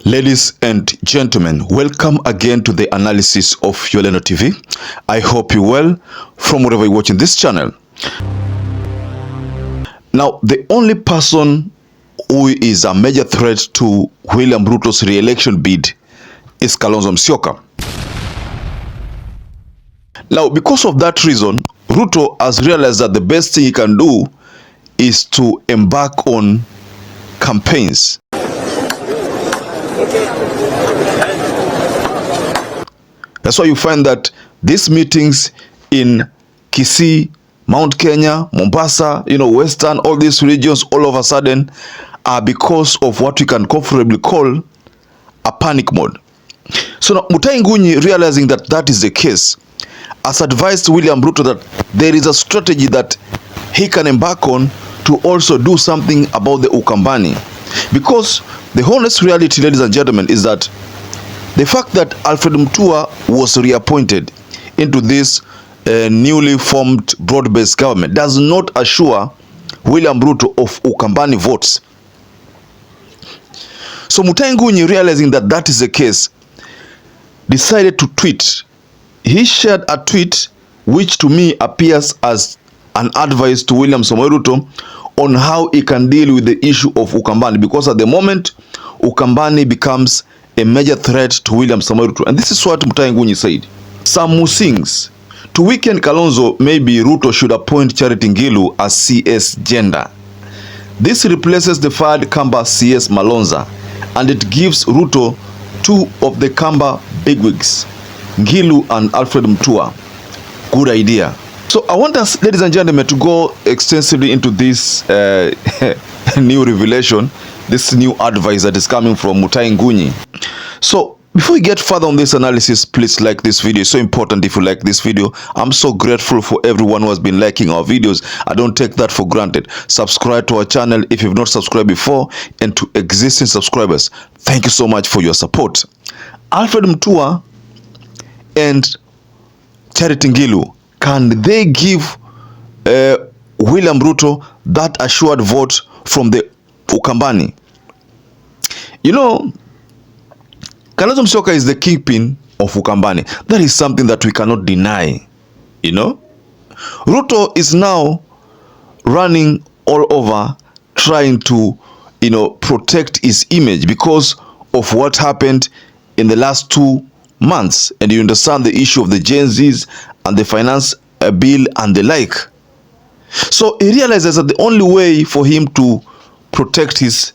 Ladies and gentlemen, welcome again to the analysis of YOLENO TV. I hope you're well from wherever you're watching this channel. Now, the only person who is a major threat to William Ruto's re-election bid is Kalonzo Musyoka. Now, because of that reason, Ruto has realized that the best thing he can do is to embark on campaigns. That's why you find that these meetings in Kisii, Mount Kenya, Mombasa, Western, all these regions, all of a sudden are because of what we can comfortably call a panic mode. So now MUTAHI NGUNYI, realizing that that is the case, has advised William Ruto that there is a strategy that he can embark on to also do something about the Ukambani. Because the honest reality, ladies and gentlemen, is that the fact that Alfred Mutua was reappointed into this newly formed broad-based government does not assure William Ruto of Ukambani votes. So MUTAHI NGUNYI, realizing that that is the case, decided to tweet. He shared a tweet which to me appears as an advice to William Samoei Ruto on how he can deal with the issue of Ukambani, because at the moment Ukambani becomes a major threat to William Samoei Ruto. And this is what MUTAHI NGUNYI said. Some Musings, to weaken Kalonzo, maybe Ruto should appoint Charity Ngilu as CS gender. This replaces the fired Kamba CS Malonza, and it gives Ruto two of the Kamba bigwigs, Ngilu and Alfred Mutua. Good idea. So I want us, ladies and gentlemen, to go extensively into this new revelation, this new advice that is coming from MUTAHI NGUNYI. So before we get further on this analysis, please like this video. It's so important if you like this video. I'm so grateful for everyone who has been liking our videos. I don't take that for granted. Subscribe to our channel if you've not subscribed before, and to existing subscribers, thank you so much for your support. Alfred Mutua and Charity Ngilu, can they give William Ruto that assured vote from the Ukambani? Kalonzo Musyoka is the kingpin of Ukambani. That is something that we cannot deny. Ruto is now running all over trying to, protect his image because of what happened in the last 2 months. And you understand the issue of the Gen Zs and the finance bill and the like. So he realizes that the only way for him to protect his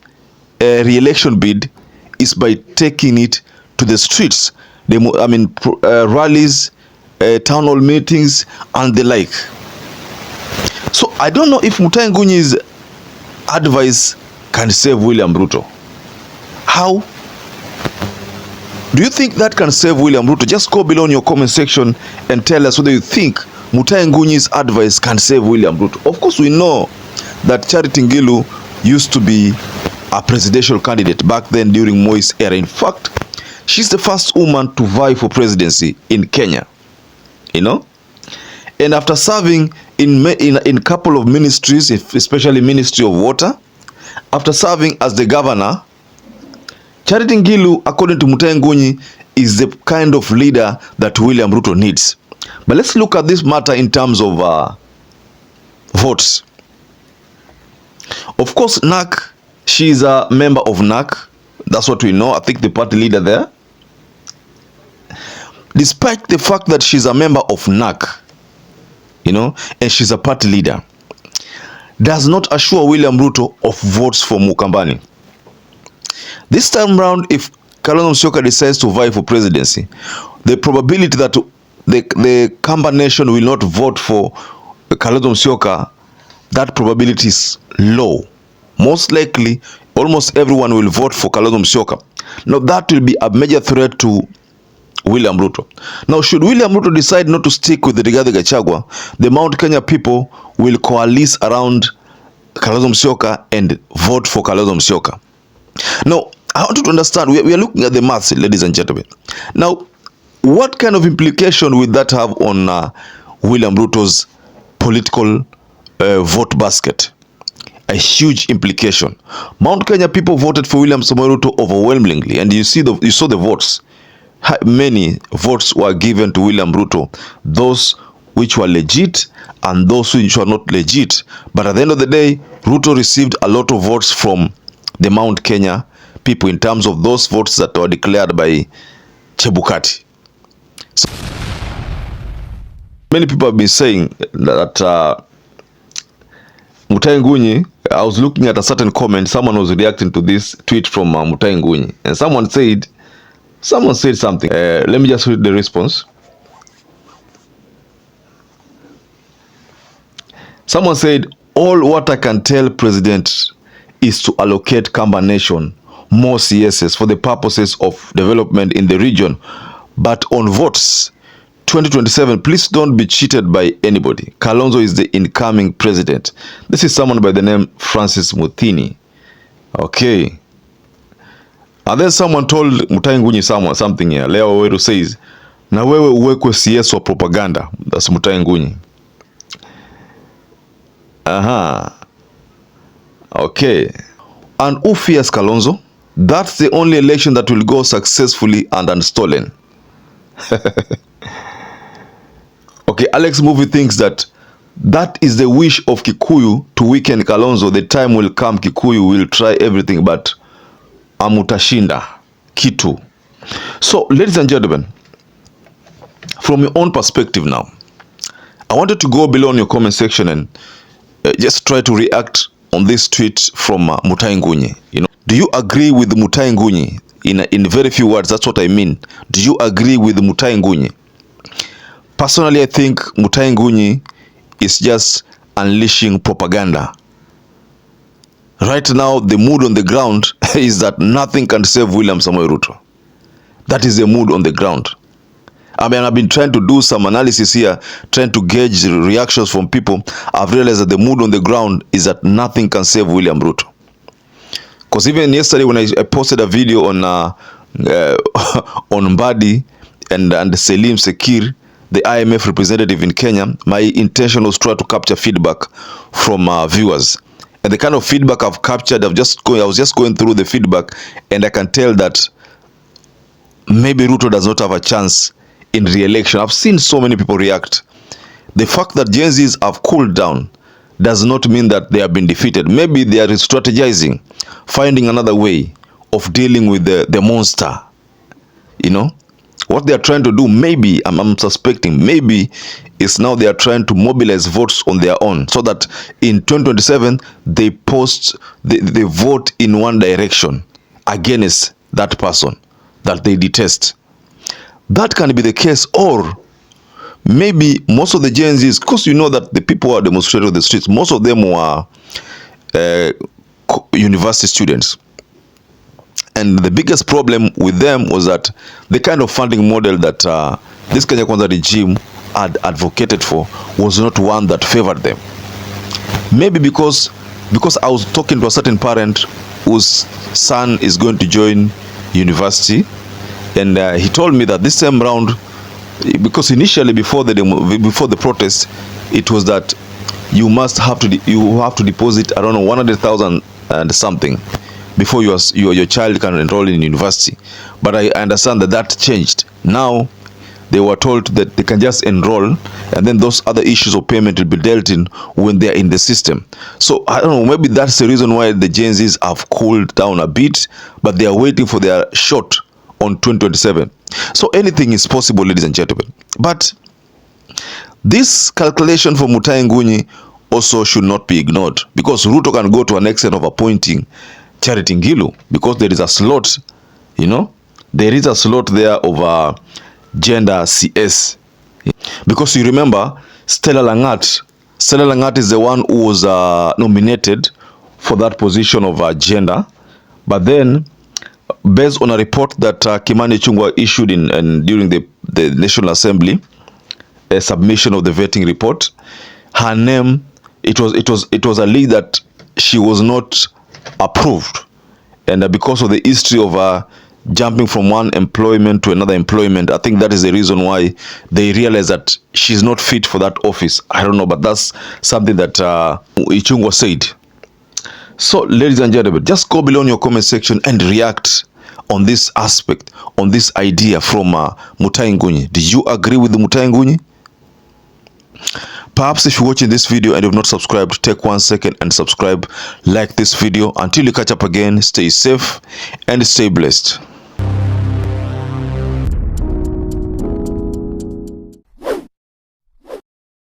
re-election bid is by taking it to the streets, rallies, town hall meetings, and the like. So I don't know if MUTAHI NGUNYI's advice can save William Ruto. How do you think that can save William Ruto? Just go below in your comment section and tell us whether you think MUTAHI NGUNYI's advice can save William Ruto. Of course, we know that Charity Ngilu used to be a presidential candidate back then during Moi's era. In fact, she's the first woman to vie for presidency in Kenya. And after serving in a couple of ministries, especially Ministry of Water, after serving as the governor, Charity Ngilu, according to MUTAHI NGUNYI, is the kind of leader that William Ruto needs. But let's look at this matter in terms of votes. Of course, NAC, she is a member of NAC. That's what we know. I think the party leader there. Despite the fact that she's a member of NAC, and she's a party leader, does not assure William Ruto of votes for Ukambani. This time round, if Kalonzo Musyoka decides to vie for presidency, the probability that the Kamba nation will not vote for Kalonzo Musyoka, that probability is low. Most likely, almost everyone will vote for Kalonzo Musyoka. Now, that will be a major threat to William Ruto. Now, should William Ruto decide not to stick with the Rigathi Gachagua, the Mount Kenya people will coalesce around Kalonzo Musyoka and vote for Kalonzo Musyoka. Now, I want you to understand, we are looking at the maths, ladies and gentlemen. Now, what kind of implication will that have on William Ruto's political vote basket? a huge implication. Mount Kenya people voted for William Samoei Ruto overwhelmingly, and you saw the votes. Many votes were given to William Ruto, those which were legit and those which were not legit. But at the end of the day, Ruto received a lot of votes from the Mount Kenya people in terms of those votes that were declared by Chebukati. So many people have been saying that MUTAHI NGUNYI, I was looking at a certain comment, someone was reacting to this tweet from MUTAHI NGUNYI, and someone said something. Let me just read the response. Someone said, all what I can tell President is to allocate Kamba Nation more CSS for the purposes of development in the region. But on votes 2027, please don't be cheated by anybody. Kalonzo is the incoming president. This is someone by the name Francis Muthini. Okay. And then someone told MUTAHI NGUNYI something here. Leo Weru says, na wewe uwekwe CS wa propaganda. That's MUTAHI NGUNYI. Okay. And who fears Kalonzo? That's the only election that will go successfully and unstolen. Okay, Alex Movie thinks that is the wish of Kikuyu to weaken Kalonzo. The time will come, Kikuyu will try everything, but amutashinda kitu. So, ladies and gentlemen, from your own perspective now, I wanted to go below in your comment section and just try to react on this tweet from MUTAHI NGUNYI. You know, do you agree with MUTAHI NGUNYI? In very few words, that's what I mean. Do you agree with MUTAHI NGUNYI? Personally, I think MUTAHI NGUNYI is just unleashing propaganda. Right now, the mood on the ground is that nothing can save William Samoei Ruto. That is the mood on the ground. I mean, I've been trying to do some analysis here, trying to gauge the reactions from people. I've realized that the mood on the ground is that nothing can save William Ruto. Because even yesterday when I posted a video on on Mbadi and Selim Sekir, the IMF representative in Kenya, my intention was to try to capture feedback from viewers. And the kind of feedback I've captured, I was just going through the feedback, and I can tell that maybe Ruto does not have a chance in re-election. I've seen so many people react. The fact that Gen Zs have cooled down does not mean that they have been defeated. Maybe they are strategizing, finding another way of dealing with the monster. You know, what they are trying to do, maybe, I'm suspecting, maybe is now they are trying to mobilize votes on their own, so that in 2027 they vote in one direction against that person that they detest. That can be the case, or maybe most of the Gen Zs, because you know that the people who are demonstrating on the streets, most of them were university students. And the biggest problem with them was that the kind of funding model that this Kenya Kwanza regime had advocated for was not one that favored them. Maybe because I was talking to a certain parent whose son is going to join university, and he told me that this time round, because initially before the protest, it was that you have to deposit around 100,000 and something before your child can enroll in university. But I understand that changed. Now they were told that they can just enroll, and then those other issues of payment will be dealt in when they are in the system. So I don't know, maybe that's the reason why the Gen Zs have cooled down a bit, but they are waiting for their shot on 2027. So anything is possible, ladies and gentlemen. But this calculation for MUTAHI NGUNYI also should not be ignored, because Ruto can go to an extent of appointing Charity Ngilu, because there is a slot, you know, there is a slot there of gender CS. Because you remember Stella Langat is the one who was nominated for that position of gender, but then based on a report that Kimani Ichung'wah issued during the National Assembly, a submission of the vetting report, her name, it was a lead that she was not approved, and because of the history of jumping from one employment to another employment, I think that is the reason why they realized that she's not fit for that office. I don't know, but that's something that Ichung'wah said. So, ladies and gentlemen, just go below in your comment section and react on this aspect, on this idea from MUTAHI NGUNYI. Did you agree with the MUTAHI NGUNYI? Perhaps if you're watching this video and you've not subscribed, take 1 second and subscribe, like this video. Until you catch up again, stay safe and stay blessed.